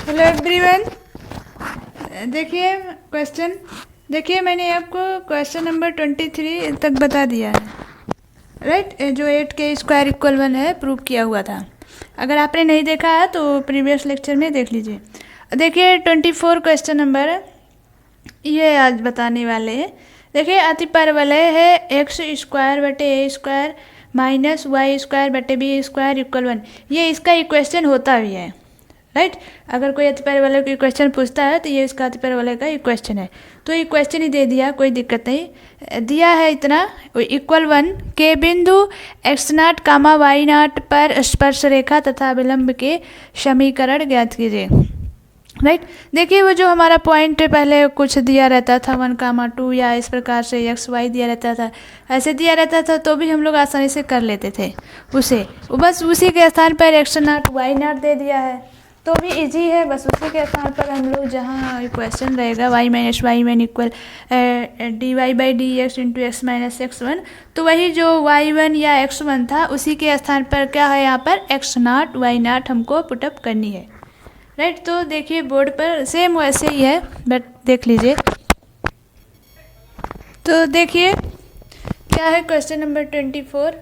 Hello everyone, देखिए question. देखिए मैंने आपको क्वेश्चन नंबर 23 तक बता दिया है, राइट। जो 8k² = 1 है, प्रूव किया हुआ था। अगर आपने नहीं देखा है तो प्रीवियस लेक्चर में देख लीजिए। देखिए 24 क्वेश्चन नंबर ये आज बताने वाले हैं। देखिए अति परवलय है x² - y² - b² = 1। ये इसका इक्वेशन होता भी है, राइट। अगर कोई अति परवलय का इक्वेशन पूछता है तो ये इसका अति परवलय का इक्वेशन है। तो इक्वेशन ही दे दिया, कोई दिक्कत नहीं। दिया है इतना =1 के बिंदु x0, y0 पर स्पर्श रेखा तथा विलंब के समीकरण ज्ञात कीजिए, राइट। देखिए वो जो हमारा पॉइंट पहले कुछ दिया रहता था 1, 2 या इस प्रकार से x y दिया रहता था, ऐसे दिया रहता था तो भी हम लोग आसानी से कर लेते थे उसे। बस उसी के स्थान पर x0 y0 दे दिया है तो भी इजी है। बस उसी के स्थान पर हम लोग जहाँ इक्वेशन रहेगा y - y = dy/dx × x - x1, तो वही जो y1 या x1 था उसी के स्थान पर क्या है, यहाँ पर x0 y0 हमको पुटअप करनी है, राइट। तो देखिए बोर्ड पर सेम वैसे ही है, बट देख लीजिए। तो देखिए क्या है क्वेश्चन नंबर 24।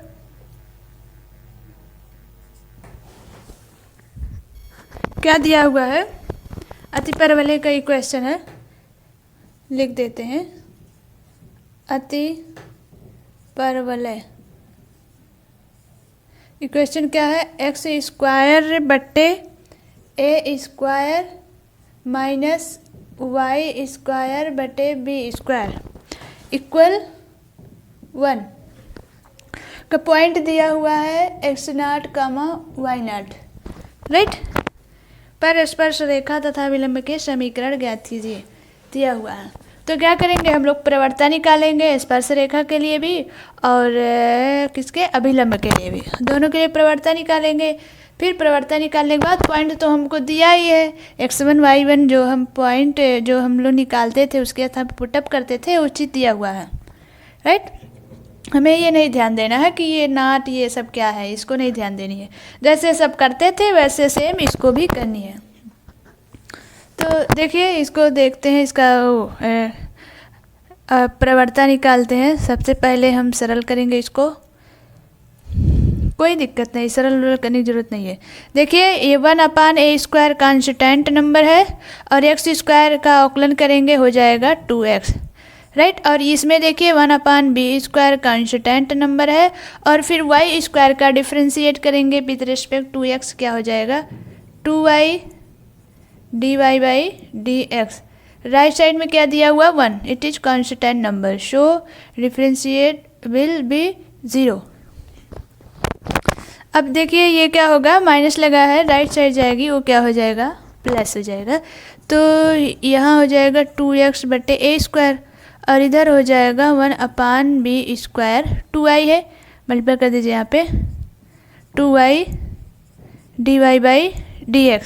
क्या दिया हुआ है, अति परवलय का इक्वेशन है, लिख देते हैं। अति परवलय इक्वेशन क्या है, x² बट्टे a² माइनस y² बटे b² = 1 का पॉइंट दिया हुआ है x0, y0, राइट। पर स्पर्श रेखा तथा विलंब के समीकरण ज्ञात कीजिए, दिया हुआ है। तो क्या करेंगे, हम लोग प्रवणता निकालेंगे स्पर्श रेखा के लिए भी और किसके, अभिलंब के लिए भी, दोनों के लिए प्रवणता निकालेंगे। फिर प्रवणता निकालने के बाद पॉइंट तो हमको दिया ही है x1 y1, जो हम पॉइंट जो हम लोग निकालते थे उसके स्थान पर पुटअप करते थे, उचित दिया हुआ है, राइट। हमें ये नहीं ध्यान देना है कि ये नाट ये सब क्या है, इसको नहीं ध्यान देनी है। जैसे सब करते थे वैसे सेम इसको भी करनी है। तो देखिए इसको देखते हैं, इसका प्रवणता निकालते हैं। सबसे पहले हम सरल करेंगे इसको, कोई दिक्कत नहीं, सरल करने की जरूरत नहीं है। देखिए ये 1/a² कांस्टेंट नंबर है और x² का अवकलन करेंगे हो जाएगा 2x, राइट। और इसमें देखिए 1/b² कांस्टेंट नंबर है और फिर y² का डिफ्रेंशिएट करेंगे विद रिस्पेक्ट टू x, क्या हो जाएगा 2y dy/dx। राइट साइड में क्या दिया हुआ 1, it is constant number, so differentiate will be 0। अब देखिए ये क्या होगा, माइनस लगा है, राइट साइड जाएगी वो क्या हो जाएगा, प्लस हो जाएगा। तो यहाँ हो जाएगा 2x बटे a² और इधर हो जाएगा 1/b², 2y है, मल्टीप्लाई कर दीजिए यहाँ पे 2y dy/dx,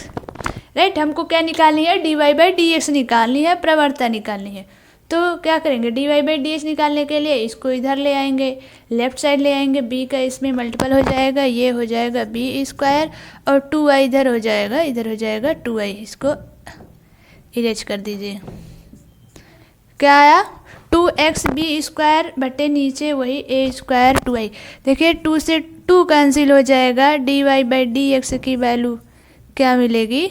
राइट। हमको क्या निकालनी है, dy/dx निकालनी है, प्रवणता निकालनी है। तो क्या करेंगे, dy/dx निकालने के लिए इसको इधर ले आएंगे, लेफ्ट साइड ले आएंगे, b का इसमें मल्टीपल हो जाएगा, ये हो जाएगा b² और 2y इधर हो जाएगा 2y, इसको इरेज कर दीजिए। क्या आया, 2xb² बटे नीचे वही a² 2y। देखिए 2 से 2 कैंसिल हो जाएगा, dy/dx की वैल्यू क्या मिलेगी,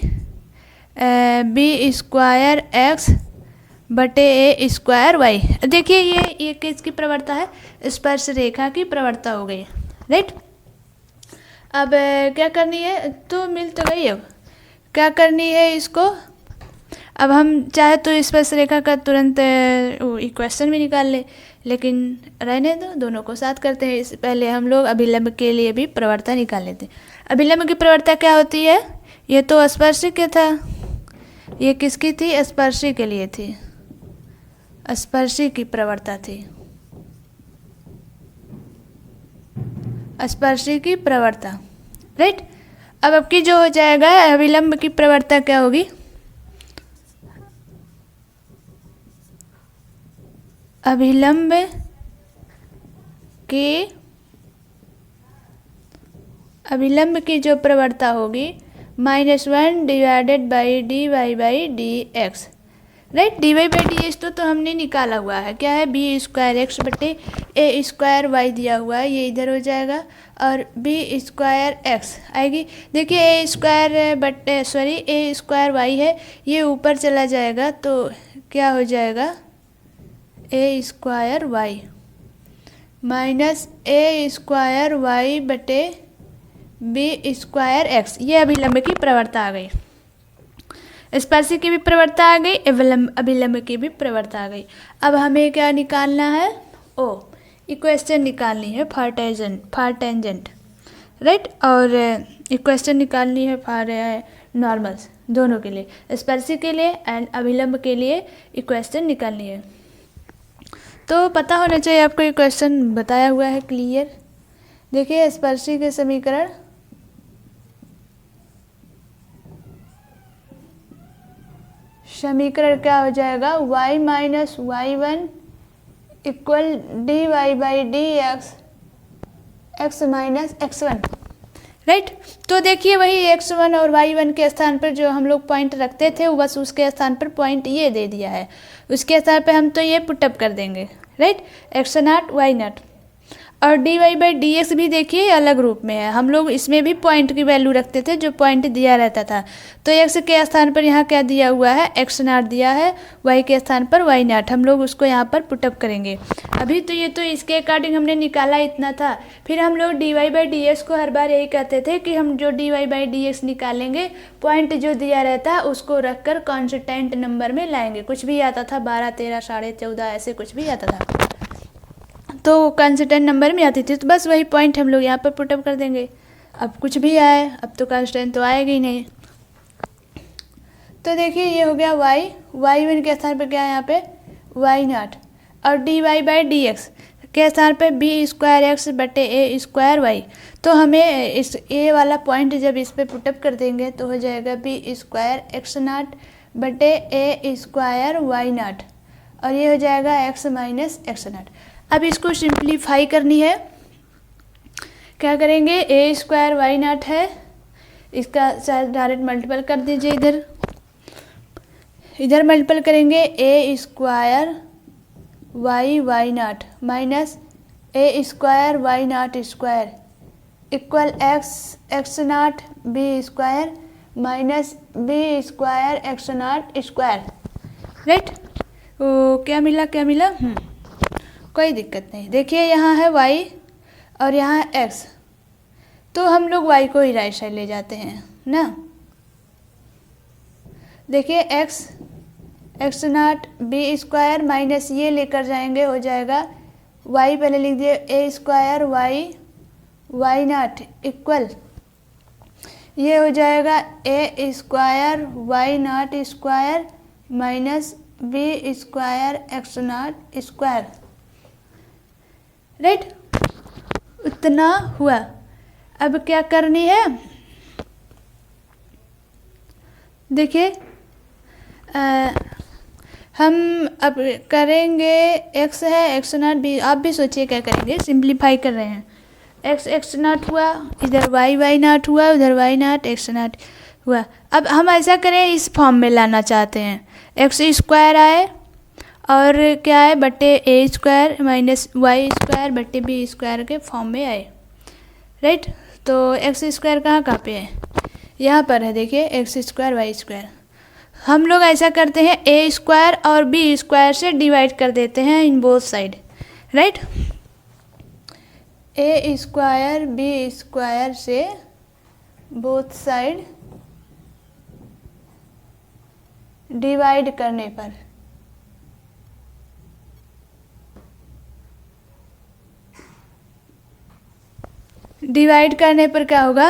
b² x बटे a² y। देखिए ये किसकी प्रवणता है, स्पर्श रेखा की प्रवणता हो गई, राइट। अब क्या करनी है, तो मिल तो गई, अब क्या करनी है इसको। अब हम चाहे तो स्पर्श रेखा का तुरंत इक्वेशन भी निकाल ले, लेकिन रहने दो, दोनों को साथ करते हैं। इससे पहले हम लोग अभिलंब के लिए भी प्रवणता निकाल लेते हैं। अभिलंब की प्रवणता क्या होती है, ये तो स्पर्शी के था, ये किसकी थी, स्पर्शी के लिए थी, स्पर्शी की प्रवणता थी, स्पर्शी की प्रवणता, राइट। अब की जो हो जाएगा अभिलंब की प्रवणता क्या होगी, अभिलंब की जो प्रवणता होगी -1 divided by d y by d x, right. D y by d x तो हमने निकाला हुआ है, क्या है, बी स्क्वायर एक्स बटे ए स्क्वायर वाई दिया हुआ है, ये इधर हो जाएगा, और बी स्क्वायर एक्स आएगी। देखिए ए स्क्वायर बटे सॉरी ए स्क्वायर वाई है, ये ऊपर चला जाएगा तो क्या हो जाएगा, A square Y minus A square Y बटे बी स्क्वायर एक्स। ये अभिलंब की प्रवणता आ गई, स्पर्शी की भी प्रवणता आ गई, अभिलंब की भी प्रवणता आ गई। अब हमें क्या निकालना है, ओ इक्वेशन निकालनी है फॉर टेंजेंट, राइट, और इक्वेशन निकालनी है फॉर नॉर्मल्स, दोनों के लिए, स्पर्शी के लिए एंड अभिलंब के लिए इक्वेशन निकालनी है। तो पता होना चाहिए आपको, ये क्वेश्चन बताया हुआ है क्लियर। देखिए स्पर्शी के समीकरण, क्या हो जाएगा, y minus y one equal d y by d x, x minus x one, right. तो देखिए वही x1 और y1 के स्थान पर जो हम लोग पॉइंट रखते थे, बस उसके स्थान पर पॉइंट ये दे दिया है, उसके स्थान पर हम तो ये पुटअप कर देंगे, राइट, x0 y0। और d y by d x भी देखिए अलग रूप में है, हम लोग इसमें भी पॉइंट की वैल्यू रखते थे, जो पॉइंट दिया रहता था। तो एक्स के स्थान पर यहाँ क्या दिया हुआ है, x0 दिया है, y के स्थान पर y0, हम लोग उसको यहाँ पर पुटअप करेंगे। अभी तो ये तो इसके अकॉर्डिंग हमने निकाला इतना था, फिर हम लोग d y by d x को हर बार यही कहते थे कि हम जो d y by d x निकालेंगे, पॉइंट जो दिया रहता है उसको रख कर कॉन्स्टेंट नंबर में लाएंगे। कुछ भी आता था 12, 13, 14.5 ऐसे कुछ भी आता था, तो कांस्टेंट नंबर में आती थी, तो बस वही पॉइंट हम लोग यहाँ पर पुटअप कर देंगे। अब कुछ भी आए, अब तो कांस्टेंट तो आएगा ही नहीं। तो देखिए ये हो गया y1 के स्थान पर क्या है यहाँ पे y0, और d y by d x के स्थान पे बी स्क्वायर एक्स बटे ए स्क्वायर वाई। तो हमें इस ए वाला पॉइंट जब इस पे पुटअप कर देंगे तो हो जाएगा बी स्क्वायर x0 बटे ए स्क्वायर y0, और ये हो जाएगा x माइनस x0। अब इसको सिंप्लीफाई करनी है, क्या करेंगे, ए स्क्वायर y0 है, इसका डायरेक्ट मल्टीपल कर दीजिए, इधर मल्टीपल करेंगे, A square y0 minus A square y0 square equal x0 B square minus B square x0 square, right. तो क्या मिला, कोई दिक्कत नहीं। देखिए यहाँ है y और यहाँ है x, तो हम लोग y को ही राइट साइड ले जाते हैं ना। देखिए x0 बी स्क्वायर माइनस ये लेकर जाएंगे, हो जाएगा y, पहले लिख दिए ए स्क्वायर y0 इक्वल ये हो जाएगा A square y0 square minus B square x0 square, right. उतना हुआ। अब क्या करनी है, देखिए हम अब करेंगे, x है x0 भी, आप भी सोचिए क्या करेंगे, सिंप्लीफाई कर रहे हैं, x0 हुआ, इधर y0 हुआ, उधर y0 x0 हुआ। अब हम ऐसा करें, इस फॉर्म में लाना चाहते हैं, एक्स स्क्वायर आए और क्या है बटे a square minus y square बटे बी स्क्वायर के फॉर्म में आए, राइट। तो एक्स स्क्वायर कहाँ पे है, यहाँ पर है, देखिए एक्स स्क्वायर वाई स्क्वायर। हम लोग ऐसा करते हैं, ए स्क्वायर और बी स्क्वायर से डिवाइड कर देते हैं in both side, right. A square B square से बोथ साइड डिवाइड करने पर क्या होगा,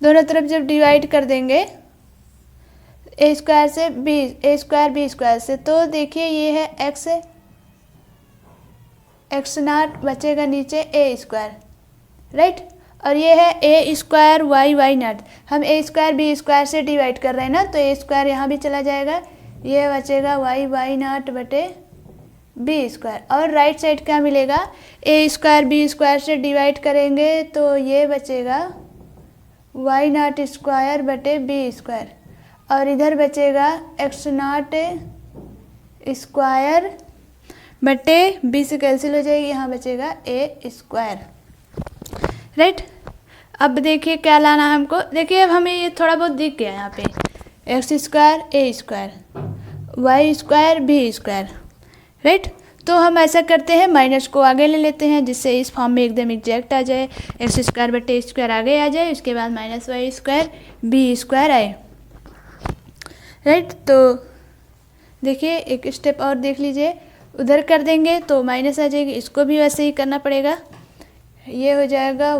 दोनों तरफ जब डिवाइड कर देंगे ए स्क्वायर से बी, ए स्क्वायर बी स्क्वायर से, तो देखिए ये है x0 बचेगा नीचे ए स्क्वायर, राइट। और ये है ए स्क्वायर y0, हम ए स्क्वायर बी स्क्वायर से डिवाइड कर रहे हैं ना, तो ए स्क्वायर यहाँ भी चला जाएगा, ये बचेगा y0 बटे बी स्क्वायर। और राइट साइड क्या मिलेगा, ए स्क्वायर बी स्क्वायर से डिवाइड करेंगे तो ये बचेगा वाई नॉट स्क्वायर बटे बी स्क्वायर, और इधर बचेगा एक्स नॉट स्क्वायर बटे बी से कैंसिल हो जाएगी, यहाँ बचेगा ए स्क्वायर। राइट, अब देखिए क्या लाना है हमको। देखिए अब हमें ये थोड़ा बहुत दिख गया यहाँ पे, X square A square Y square B square. Right, तो हम ऐसा करते हैं, माइनस को आगे ले लेते हैं जिससे इस फॉर्म में एकदम एग्जैक्ट आ जाए, एक्स स्क्वायर बटे ए स्क्वायर आगे आ जाए, उसके बाद minus y square B square आए। राइट, तो देखिए एक स्टेप और देख लीजिए, उधर कर देंगे तो माइनस आ जाएगी, इसको भी वैसे ही करना पड़ेगा। ये हो जाएगा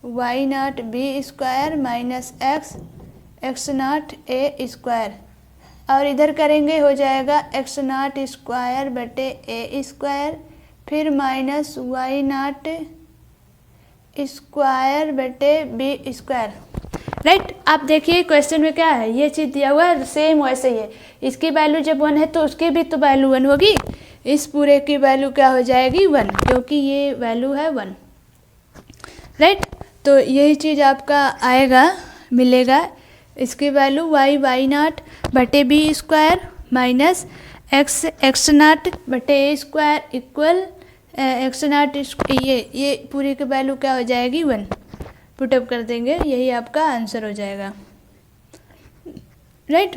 y not b square minus x not a square, और इधर करेंगे हो जाएगा एक्स नॉट स्क्वायर बटे ए स्क्वायर, फिर माइनस वाई नॉट स्क्वायर बटे बी स्क्वायर। राइट, आप देखिए क्वेश्चन में क्या है, ये चीज़ दिया हुआ है सेम वैसे ही है, इसकी वैल्यू जब 1 है तो उसकी भी तो वैल्यू 1 होगी, इस पूरे की वैल्यू क्या हो जाएगी 1, क्योंकि ये वैल्यू है 1। राइट, तो यही चीज़ आपका आएगा, मिलेगा, इसकी वैल्यू वाई नॉट बटे b square minus x not बटे a square equal x not, ये पूरी की वैल्यू क्या हो जाएगी 1, पुटअप कर देंगे, यही आपका आंसर हो जाएगा। राइट,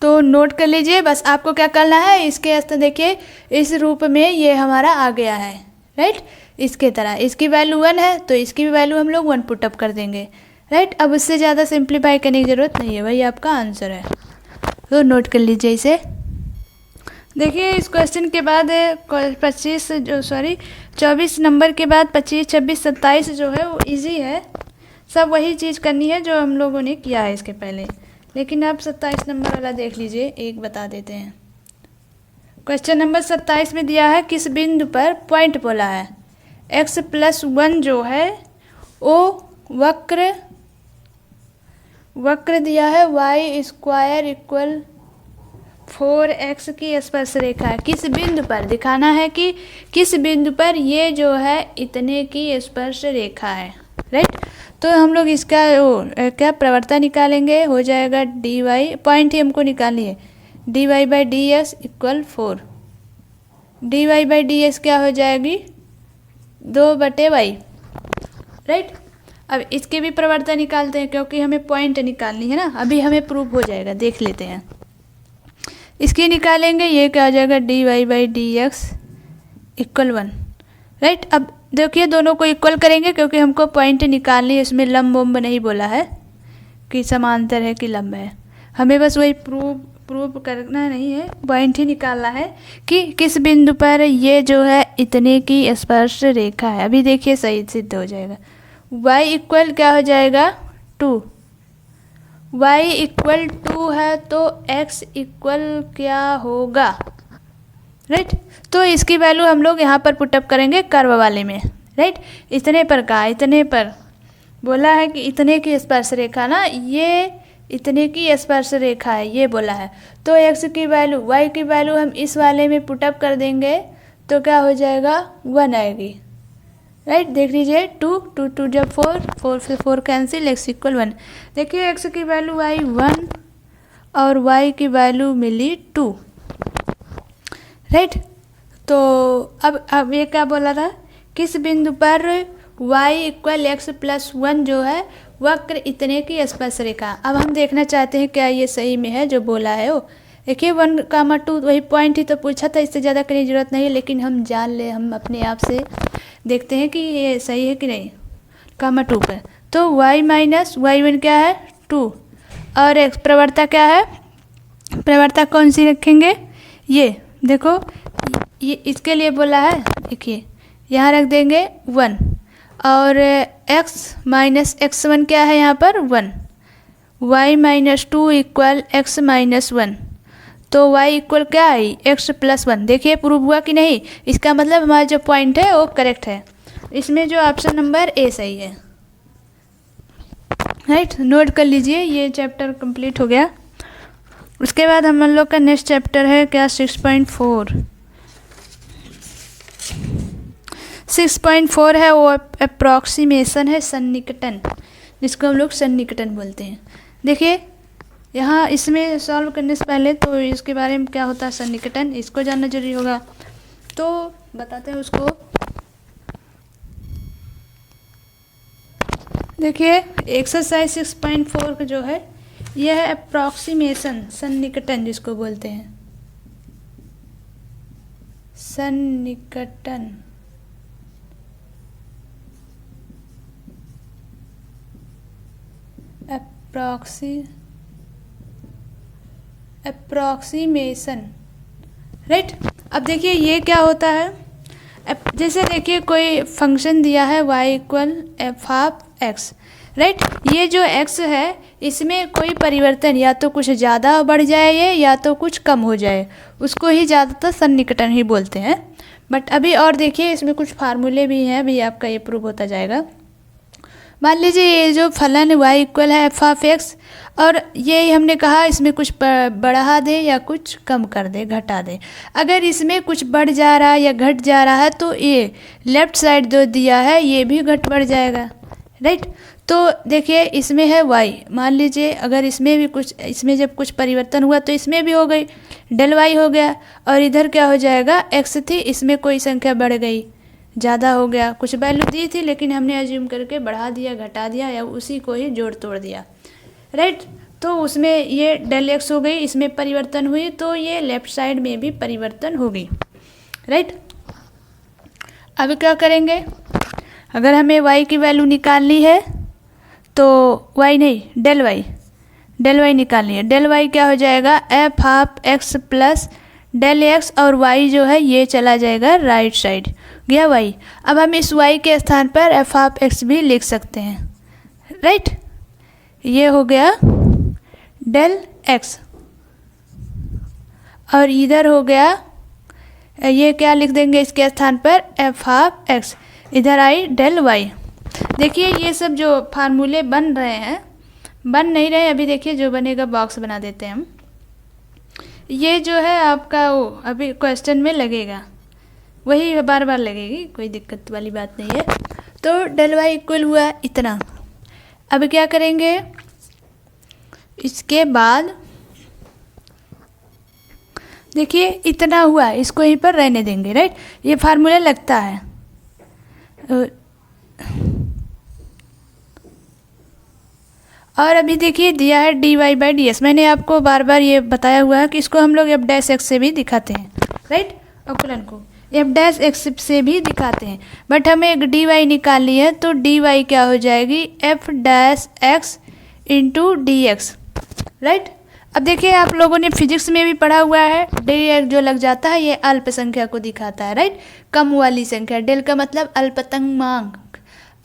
तो नोट कर लीजिए, बस आपको क्या करना है, इसके अस्तर देखिए इस रूप में ये हमारा आ गया है। राइट, इसके तरह इसकी वैल्यू 1 है तो इसकी भी वैल्यू हम लोग 1 पुटअप कर देंगे। राइट, अब उससे ज़्यादा सिंप्लीफाई करने की ज़रूरत नहीं है, वही आपका आंसर है, तो नोट कर लीजिए इसे। देखिए इस क्वेश्चन के बाद 24 नंबर के बाद 25, 26, 27 जो है वो इजी है, सब वही चीज़ करनी है जो हम लोगों ने किया है इसके पहले, लेकिन आप 27 नंबर वाला देख लीजिए, एक बता देते हैं। क्वेश्चन नंबर 27 में दिया है किस बिंदु पर पॉइंट बोला है, x+1 जो है वो वक्र दिया है वाई स्क्वायर इक्वल 4x की स्पर्श रेखा है, किस बिंदु पर दिखाना है कि किस बिंदु पर ये जो है इतने की स्पर्श रेखा है। राइट, तो हम लोग इसका क्या प्रवणता निकालेंगे, हो जाएगा dy, पॉइंट ही हमको निकालनी है, dy/dx इक्वल 4, dy/dx क्या हो जाएगी 2/y। राइट, अब इसकी भी प्रवणता निकालते हैं क्योंकि हमें पॉइंट निकालनी है ना, अभी हमें प्रूफ हो जाएगा, देख लेते हैं। इसकी निकालेंगे, ये क्या हो जाएगा dy/dx इक्वल 1। राइट, अब देखिए दोनों को इक्वल करेंगे क्योंकि हमको पॉइंट निकालनी है, इसमें लंब वम्ब नहीं बोला है कि समांतर है कि लंब है, हमें बस वही प्रूव करना नहीं है, पॉइंट ही निकालना है कि किस बिंदु पर ये जो है इतने की स्पर्श रेखा है। अभी देखिए सही सिद्ध हो जाएगा, y इक्वल क्या हो जाएगा 2, y इक्वल 2 है तो x इक्वल क्या होगा। राइट, तो इसकी वैल्यू हम लोग यहाँ पर पुटअप करेंगे कर्व वाले में। राइट, इतने पर का, इतने पर बोला है कि इतने की स्पर्श रेखा ना, ये इतने की स्पर्श रेखा है ये बोला है, तो x की वैल्यू y की वैल्यू हम इस वाले में पुटअप कर देंगे तो क्या हो जाएगा 1 आएगी। राइट, देख लीजिए 2 जब 4 से 4 कैंसिल, x इक्वल 1। देखिए x की वैल्यू आई 1 और y की वैल्यू मिली 2। राइट, तो अब ये क्या बोला था, किस बिंदु पर y इक्वल x+1 जो है वक्र इतने की स्पर्श रेखा। अब हम देखना चाहते हैं क्या ये सही में है जो बोला है वो। देखिए 1, 2 वही पॉइंट ही तो पूछा था, इससे ज़्यादा करने की ज़रूरत नहीं है, लेकिन हम जान ले, हम अपने आप से देखते हैं कि ये सही है कि नहीं। 2 पर तो y-y1 क्या है 2, और x प्रवणता क्या है, प्रवणता कौन सी रखेंगे, ये देखो ये इसके लिए बोला है, देखिए यहाँ रख देंगे 1, और x-x1 क्या है यहाँ पर 1, y-2 इक्वल x-1, तो y इक्वल क्या है x+1। देखिए प्रूव हुआ कि नहीं, इसका मतलब हमारा जो पॉइंट है वो करेक्ट है, इसमें जो ऑप्शन नंबर ए सही है। राइट, नोट कर लीजिए, ये चैप्टर कंप्लीट हो गया। उसके बाद हम लोग का नेक्स्ट चैप्टर है क्या 6.4। 6.4 है वो अप्रॉक्सीमेशन है, सन्निकटन, जिसको हम लोग सन्निकटन बोलते हैं। देखिए यहाँ इसमें सॉल्व करने से पहले तो इसके बारे में क्या होता है सन्निकटन, इसको जानना जरूरी होगा, तो बताते हैं उसको। देखिए एक्सरसाइज 6.4 का जो है यह है अप्रॉक्सीमेशन, सन्निकटन जिसको बोलते हैं, सन्निकटन। Approximation, right. अब देखिए ये क्या होता है, जैसे देखिए कोई फंक्शन दिया है y equal F of x, right. ये जो x है इसमें कोई परिवर्तन, या तो कुछ ज़्यादा बढ़ जाए ये, या तो कुछ कम हो जाए, उसको ही ज़्यादातर सन्निकटन ही बोलते हैं। बट अभी और देखिए इसमें कुछ फार्मूले भी हैं, अभी आपका ये प्रूव होता जाएगा। मान लीजिए ये जो फलन y इक्वल है एफ ऑफ एक्स, और ये हमने कहा इसमें कुछ बढ़ा दे या कुछ कम कर दे, घटा दे। अगर इसमें कुछ बढ़ जा रहा है या घट जा रहा है तो ये लेफ़्ट साइड जो दिया है ये भी घट बढ़ जाएगा, राइट। तो देखिए इसमें है y, मान लीजिए अगर इसमें भी कुछ, इसमें जब कुछ परिवर्तन हुआ तो इसमें भी हो गई, डेल y हो गया, और इधर क्या हो जाएगा x थी, इसमें कोई संख्या बढ़ गई, ज़्यादा हो गया, कुछ वैल्यू दी थी लेकिन हमने अज्यूम करके बढ़ा दिया, घटा दिया, या उसी को ही जोड़ तोड़ दिया, राइट। तो उसमें ये डेल एक्स हो गई, इसमें परिवर्तन हुई, तो ये लेफ़्ट साइड में भी परिवर्तन होगी, राइट। अब क्या करेंगे, अगर हमें y की वैल्यू निकालनी है तो y नहीं, डेल y निकालनी है। डेल y क्या हो जाएगा, f of x plus del x, और y जो है ये चला जाएगा राइट साइड, गया y। अब हम इस y के स्थान पर एफ ऑफ एक्स भी लिख सकते हैं, राइट। ये हो गया डेल एक्स, और इधर हो गया, ये क्या लिख देंगे इसके स्थान पर, एफ ऑफ एक्स, इधर आई डेल y। देखिए ये सब जो फार्मूले बन रहे हैं, बन नहीं रहे अभी, देखिए जो बनेगा बॉक्स बना देते हैं हम। ये जो है आपका वो अभी क्वेश्चन में लगेगा, वही बार बार लगेगी, कोई दिक्कत वाली बात नहीं है। तो डेल y इक्वल हुआ इतना। अब क्या करेंगे, इसके बाद देखिए इतना हुआ, इसको यहीं पर रहने देंगे, राइट। ये फार्मूला लगता है, और अभी देखिए दिया है dy बाई डी एस, मैंने आपको बार बार ये बताया हुआ है कि इसको हम लोग एफ डैश एक्स से भी दिखाते हैं, राइट। अवकलन को एफ डैश एक्स से भी दिखाते हैं, बट हमें एक dy निकालनी है, तो dy क्या हो जाएगी, F dash x into D x, right. अब देखिए आप लोगों ने फिजिक्स में भी पढ़ा हुआ है, डेल जो लग जाता है ये अल्प संख्या को दिखाता है, राइट, कम वाली संख्या। डेल का मतलब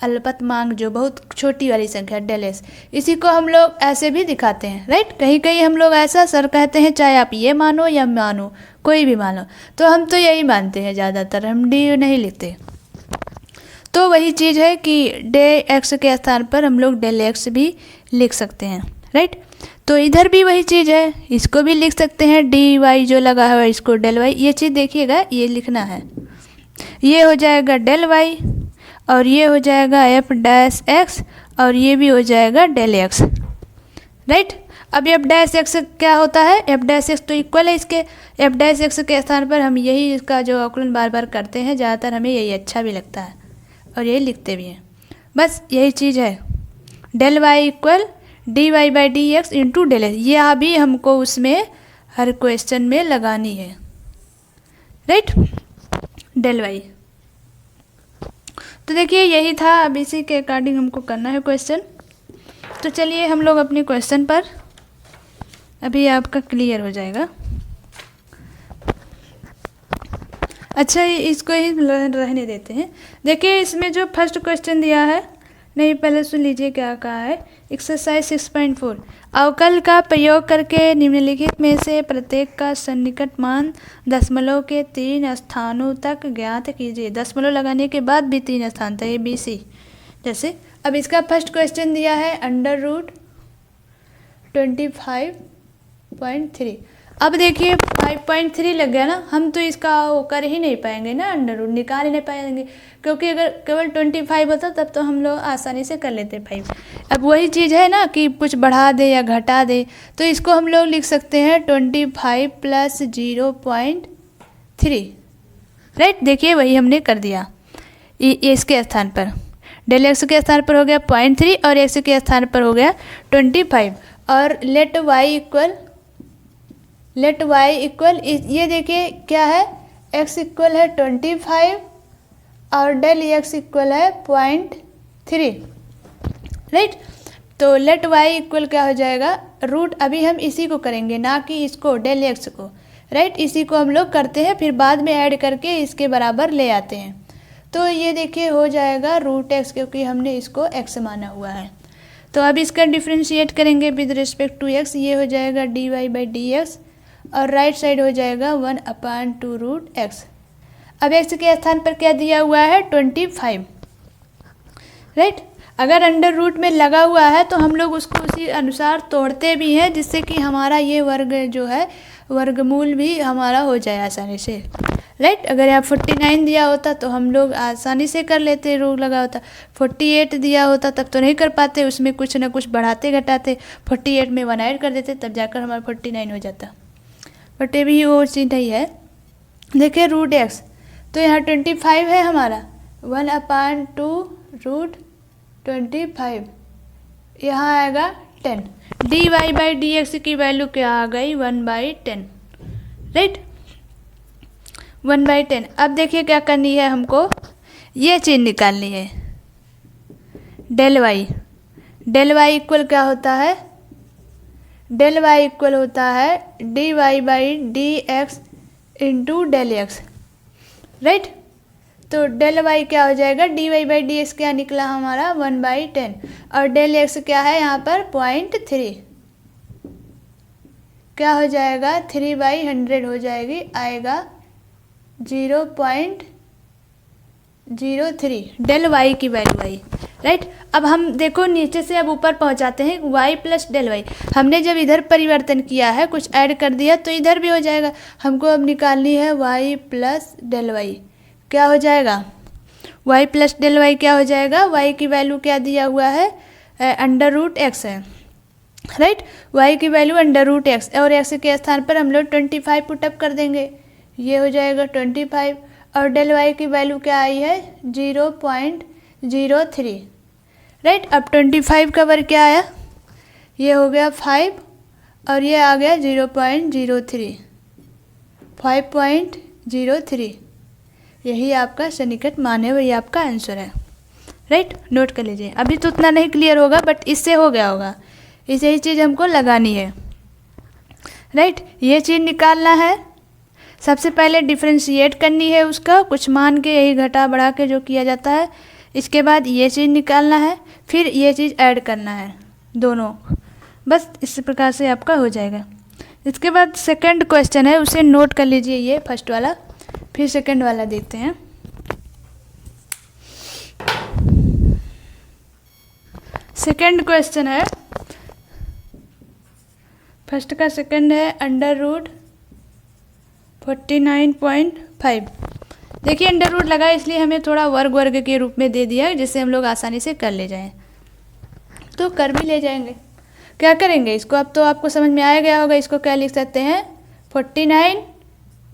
अल्पतमांक जो बहुत छोटी वाली संख्या, डेल एस, इसी को हम लोग ऐसे भी दिखाते हैं, राइट। कहीं कहीं हम लोग ऐसा सर कहते हैं, चाहे आप ये मानो या मानो, कोई भी मानो, तो हम तो यही मानते हैं ज़्यादातर, हम डी नहीं लिखते। तो वही चीज़ है कि डे एक्स के स्थान पर हम लोग डेल एक्स भी लिख सकते हैं, राइट। तो इधर भी वही चीज़ है, इसको भी लिख सकते हैं, डी वाई जो लगा है इसको डेल वाई, ये चीज़ देखिएगा, ये लिखना है, ये हो जाएगा डेल वाई, और ये हो जाएगा एफ डैश एक्स, और ये भी हो जाएगा डेल एक्स, राइट। अब एफ डैश एक्स क्या होता है, एफ डैश एक्स तो इक्वल है इसके, एफ डैश एक्स के स्थान पर हम यही इसका जो अवकलन बार बार करते हैं, ज़्यादातर हमें यही अच्छा भी लगता है और यही लिखते भी हैं, बस यही चीज़ है। Del y equal d y by d x into del x, यह भी हमको उसमें हर क्वेश्चन में लगानी है, राइट, डेल वाई। तो देखिए यही था, अब इसी के अकॉर्डिंग हमको करना है क्वेश्चन। तो चलिए हम लोग अपने क्वेश्चन पर, अभी आपका क्लियर हो जाएगा। अच्छा इसको ही रहने देते हैं। देखिए इसमें जो फर्स्ट क्वेश्चन दिया है, नहीं पहले सुन लीजिए क्या कहा है। एक्सरसाइज 6.4, अवकल का प्रयोग करके निम्नलिखित में से प्रत्येक का सन्निकट मान दशमलव के 3 स्थानों तक ज्ञात कीजिए। दशमलव लगाने के बाद भी 3 स्थान तक, ABC जैसे। अब इसका फर्स्ट क्वेश्चन दिया है √25.3। अब देखिए 5.3 लग गया ना, हम तो इसका वो कर ही नहीं पाएंगे ना, अंडर रूट निकाल ही नहीं पाएंगे, क्योंकि अगर केवल 25 होता तब तो हम लोग आसानी से कर लेते 5। अब वही चीज़ है ना कि कुछ बढ़ा दे या घटा दे, तो इसको हम लोग लिख सकते हैं 25 + 0.3, राइट। देखिए वही हमने कर दिया, इसके स्थान पर डेल एक्स के स्थान पर हो गया 0.3 और एक्स के स्थान पर हो गया 25। और लेट y इक्वल ये देखिए क्या है, x इक्वल है 25 और डेल x इक्वल है 0.3, राइट। तो लेट y इक्वल क्या हो जाएगा, रूट, अभी हम इसी को करेंगे ना कि इसको डेल x को, राइट। इसी को हम लोग करते हैं, फिर बाद में ऐड करके इसके बराबर ले आते हैं। तो ये देखिए हो जाएगा √x, क्योंकि हमने इसको x माना हुआ है। तो अब इसका डिफ्रेंशिएट करेंगे विद रिस्पेक्ट टू x, ये हो जाएगा dy/dx और राइट साइड हो जाएगा 1/2 √x। अब x के स्थान पर क्या दिया हुआ है 25, राइट। अगर अंडर रूट में लगा हुआ है तो हम लोग उसको उसी अनुसार तोड़ते भी हैं, जिससे कि हमारा ये वर्ग जो है वर्गमूल भी हमारा हो जाए आसानी से, राइट। अगर यहाँ 49 दिया होता तो हम लोग आसानी से कर लेते, रूल लगा होता। 48 दिया होता तब तो नहीं कर पाते, उसमें कुछ ना कुछ बढ़ाते घटाते, 48 में 1 ऐड कर देते, तब जाकर हमारा 49 हो जाता। बट ये भी वो चीज़ नहीं है। देखिए √x, तो यहाँ 25 है हमारा, 1/2 √25, यहाँ आएगा 10। dy/dx की वैल्यू क्या आ गई 1/10, राइट, 1/10। अब देखिए क्या करनी है हमको, ये चीज़ निकालनी है, डेल y इक्वल क्या होता है, डेल y इक्वल होता है dy/dx into del x, right. तो डेल y क्या हो जाएगा, dy/dx क्या निकला हमारा 1/10 और डेल x क्या है यहाँ पर 0.3, क्या हो जाएगा 3/100 हो जाएगी, आएगा 0.03 डेल y की वैल्यू आई, राइट। अब हम देखो नीचे से अब ऊपर पहुंचाते हैं, y + डेल y, हमने जब इधर परिवर्तन किया है कुछ ऐड कर दिया तो इधर भी हो जाएगा। हमको अब निकालनी है y + डेल y, क्या हो जाएगा y + डेल y क्या हो जाएगा, y की वैल्यू क्या दिया हुआ है √x है, राइट। y की वैल्यू √x और x के स्थान पर हम लोग 25 पुटअप कर देंगे, ये हो जाएगा 25 और डेल y की वैल्यू क्या आई है 0.03, राइट। अब 25 का वर्ग क्या आया, ये हो गया 5 और ये आ गया 0.03, 5.03, यही आपका सन्निकट मान है, वही आपका आंसर है, राइट। नोट कर लीजिए। अभी तो उतना नहीं क्लियर होगा बट इससे हो गया होगा, इसे ही चीज़ हमको लगानी है, राइट। ये चीज़ निकालना है, सबसे पहले डिफ्रेंशिएट करनी है उसका, कुछ मान के यही घटा बढ़ा के जो किया जाता है। इसके बाद ये चीज़ निकालना है, फिर ये चीज़ ऐड करना है दोनों, बस इस प्रकार से आपका हो जाएगा। इसके बाद सेकंड क्वेश्चन है, उसे नोट कर लीजिए, ये फर्स्ट वाला, फिर सेकंड वाला देखते हैं। सेकंड क्वेश्चन है, फर्स्ट का सेकंड है √49.5। देखिए अंडर रूट लगा इसलिए हमें थोड़ा वर्ग के रूप में दे दिया है, जिससे हम लोग आसानी से कर ले जाएं, तो कर भी ले जाएंगे। क्या करेंगे इसको, अब तो आपको समझ में आ गया होगा, इसको क्या लिख सकते हैं 49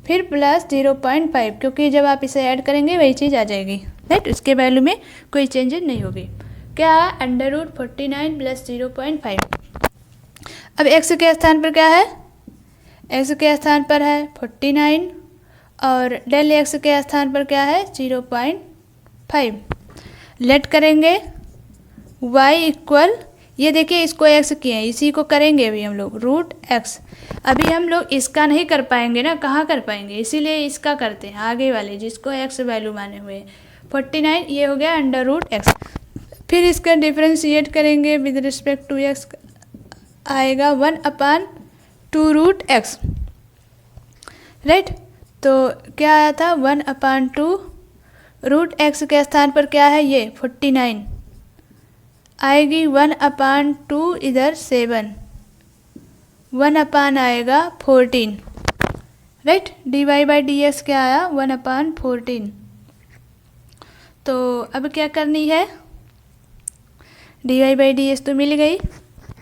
फिर प्लस 0.5, क्योंकि जब आप इसे ऐड करेंगे वही चीज़ आ जाएगी, राइट। उसके वैल्यू में कोई चेंजेस नहीं होगी। क्या √49 + 0.5। अब x के स्थान पर क्या है, x के स्थान पर है 49 और डेल x के स्थान पर क्या है 0.5। लेट करेंगे y इक्वल, ये देखिए इसको x किए हैं, इसी को करेंगे अभी हम लोग √x। अभी हम लोग इसका नहीं कर पाएंगे ना, कहाँ कर पाएंगे, इसीलिए इसका करते हैं आगे वाले जिसको x वैल्यू माने हुए 49, ये हो गया √x। फिर इसका डिफ्रेंशिएट करेंगे विद रिस्पेक्ट टू x, आएगा 1/2 √x, राइट। तो क्या आया था 1/2 √x के स्थान पर क्या है ये 49, आएगी 1/2 इधर 7 1 अपान आएगा 14, right. dy by d x क्या आया 1 अपान 14। तो अब क्या करनी है, dy बाई डी एक्स तो मिल गई।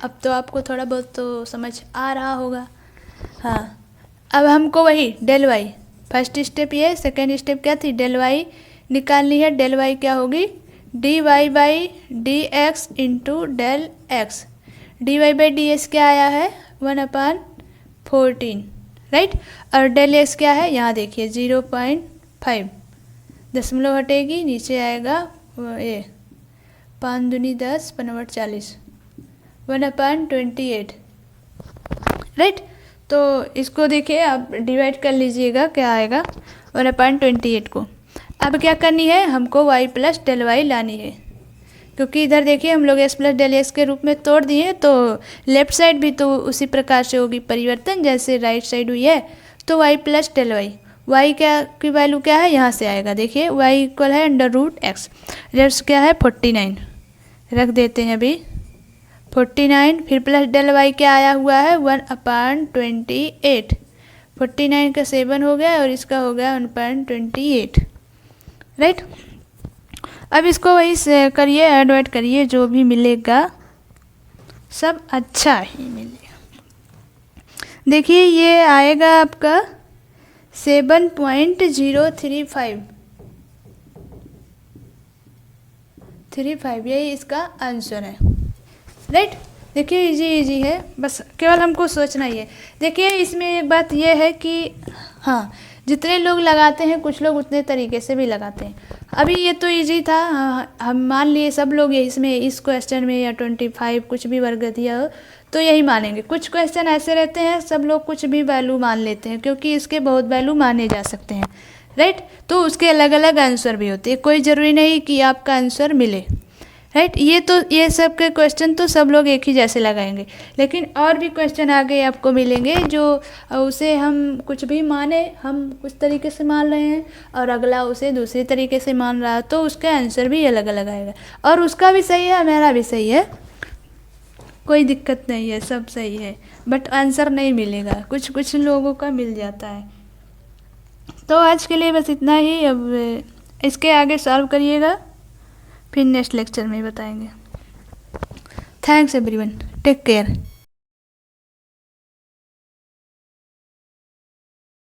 अब तो आपको थोड़ा बहुत तो समझ आ रहा होगा। हाँ, अब हमको वही डेल वाई, फर्स्ट स्टेप ये, सेकेंड स्टेप क्या थी, डेल वाई निकालनी है। डेल वाई क्या होगी, d y by d x into del x. D y by d x क्या आया है 1 अपान 14, राइट। और डेल एक्स क्या है, यहाँ देखिए 0.5, दशमलव हटेगी, नीचे आएगा ये 5 दूनी 10, 5 40, 1 अपान 28, राइट। तो इसको देखिए आप डिवाइड कर लीजिएगा, क्या आएगा 1 अपान 28 को। अब क्या करनी है, हमको y प्लस डेल वाई लानी है, क्योंकि इधर देखिए हम लोग s प्लस डेल एक्स के रूप में तोड़ दिए, तो लेफ्ट साइड भी तो उसी प्रकार से होगी परिवर्तन जैसे राइट साइड हुई है। तो y plus del y, y क्या की वैल्यू क्या है, यहाँ से आएगा, देखिए y इक्वल है अंडर रूट एक्स, रेट्स क्या है 49, रख देते हैं अभी 49, फिर प्लस डेल वाई क्या आया हुआ है 1 अपान 28, 49 का 7 हो गया और इसका हो गया 1 अपान 28, राइट। अब इसको वही से करिए, ऐड वैड करिए, जो भी मिलेगा सब अच्छा ही मिलेगा। देखिए ये आएगा आपका 7.035, यही इसका आंसर है, राइट। देखिए इजी इजी है, बस केवल हमको सोचना ही है। देखिए इसमें एक बात ये है कि हाँ, जितने लोग लगाते हैं कुछ लोग उतने तरीके से भी लगाते हैं। अभी ये तो इजी था, हम मान लिए सब लोग ये इसमें इस क्वेश्चन में या 25 कुछ भी वर्ग दिया हो तो यही मानेंगे। कुछ क्वेश्चन ऐसे रहते हैं सब लोग कुछ भी वैल्यू मान लेते हैं, क्योंकि इसके बहुत वैल्यू माने जा सकते हैं, राइट। तो उसके अलग अलग आंसर भी होते हैं, कोई ज़रूरी नहीं कि आपका आंसर मिले, राइट। ये सब के क्वेश्चन तो सब लोग एक ही जैसे लगाएंगे, लेकिन और भी क्वेश्चन आगे आपको मिलेंगे जो उसे हम कुछ भी माने, हम कुछ तरीके से मान रहे हैं और अगला उसे दूसरी तरीके से मान रहा है, तो उसका आंसर भी अलग अलग आएगा। और उसका भी सही है, मेरा भी सही है, कोई दिक्कत नहीं है, सब सही है, बट आंसर नहीं मिलेगा, कुछ कुछ लोगों का मिल जाता है। तो आज के लिए बस इतना ही, अब इसके आगे सॉल्व करिएगा, फिर नेक्स्ट लेक्चर में बताएंगे। Thanks everyone, take care.